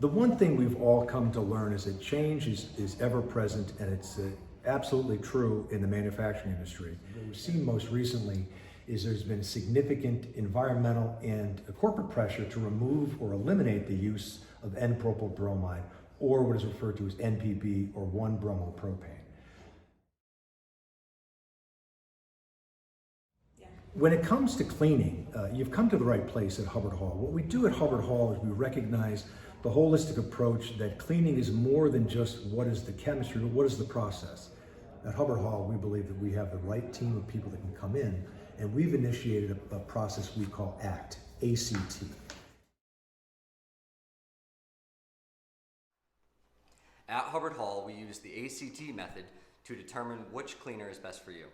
The one thing we've all come to learn is that change is ever present, and it's absolutely true in the manufacturing industry. What we've seen most recently is there's been significant environmental and corporate pressure to remove or eliminate the use of N-propyl bromide, or what is referred to as nPB, or 1-bromopropane. When it comes to cleaning, you've come to the right place at Hubbard-Hall. What we do at Hubbard-Hall is we recognize the holistic approach that cleaning is more than just what is the chemistry, but what is the process. At Hubbard-Hall, we believe that we have the right team of people that can come in, and we've initiated a process we call ACT, A-C-T. At Hubbard-Hall, we use the ACT method to determine which cleaner is best for you.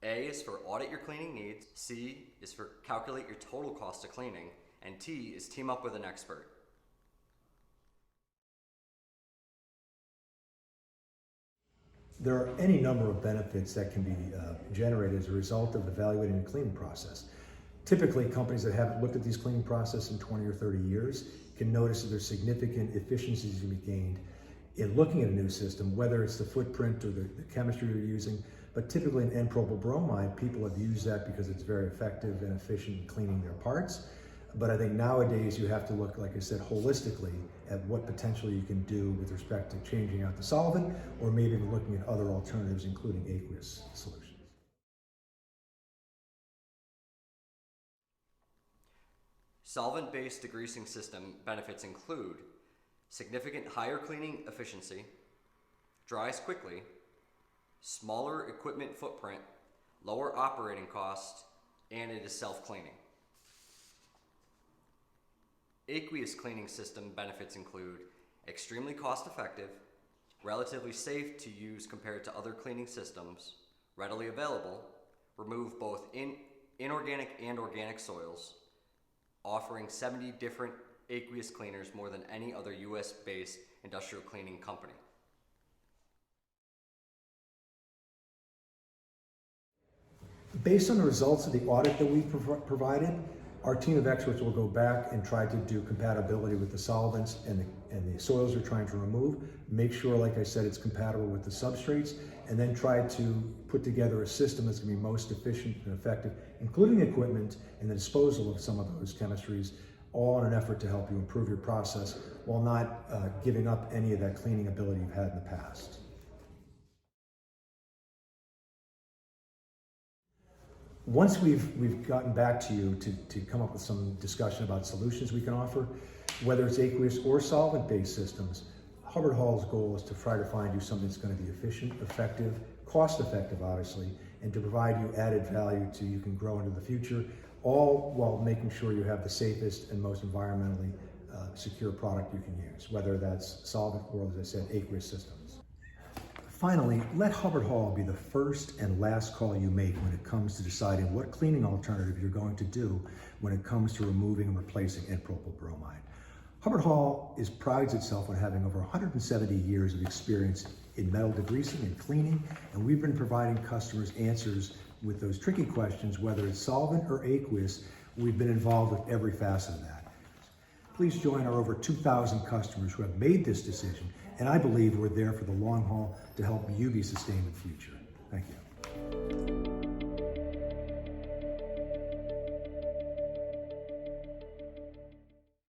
A is for audit your cleaning needs, C is for calculate your total cost of cleaning, and T is team up with an expert. There are any number of benefits that can be generated as a result of evaluating the cleaning process. Typically, companies that haven't looked at these cleaning processes in 20 or 30 years can notice that there's significant efficiencies to be gained in looking at a new system, whether it's the footprint or the chemistry you're using. But typically in N-propyl bromide, people have used that because it's very effective and efficient in cleaning their parts. But I think nowadays you have to look, like I said, holistically at what potentially you can do with respect to changing out the solvent, or maybe looking at other alternatives, including aqueous solutions. Solvent-based degreasing system benefits include significant higher cleaning efficiency, dries quickly, smaller equipment footprint, lower operating cost, and it is self-cleaning. Aqueous cleaning system benefits include extremely cost-effective, relatively safe to use compared to other cleaning systems, readily available, remove both inorganic and organic soils, offering 70 different aqueous cleaners, more than any other US-based industrial cleaning company. Based on the results of the audit that we've provided, our team of experts will go back and try to do compatibility with the solvents and the soils we're trying to remove, make sure, like I said, it's compatible with the substrates, and then try to put together a system that's going to be most efficient and effective, including equipment and the disposal of some of those chemistries, all in an effort to help you improve your process while not giving up any of that cleaning ability you've had in the past. Once we've gotten back to you to come up with some discussion about solutions we can offer, whether it's aqueous or solvent-based systems, Hubbard-Hall's goal is to try to find you something that's going to be efficient, effective, cost-effective, obviously, and to provide you added value so you can grow into the future, all while making sure you have the safest and most environmentally secure product you can use, whether that's solvent or, as I said, aqueous systems. Finally, let Hubbard-Hall be the first and last call you make when it comes to deciding what cleaning alternative you're going to do when it comes to removing and replacing N-propyl bromide. Hubbard-Hall prides itself on having over 170 years of experience in metal degreasing and cleaning, and we've been providing customers answers with those tricky questions, whether it's solvent or aqueous. We've been involved with every facet of that. Please join our over 2,000 customers who have made this decision, and I believe we're there for the long haul to help you be sustained in the future. Thank you.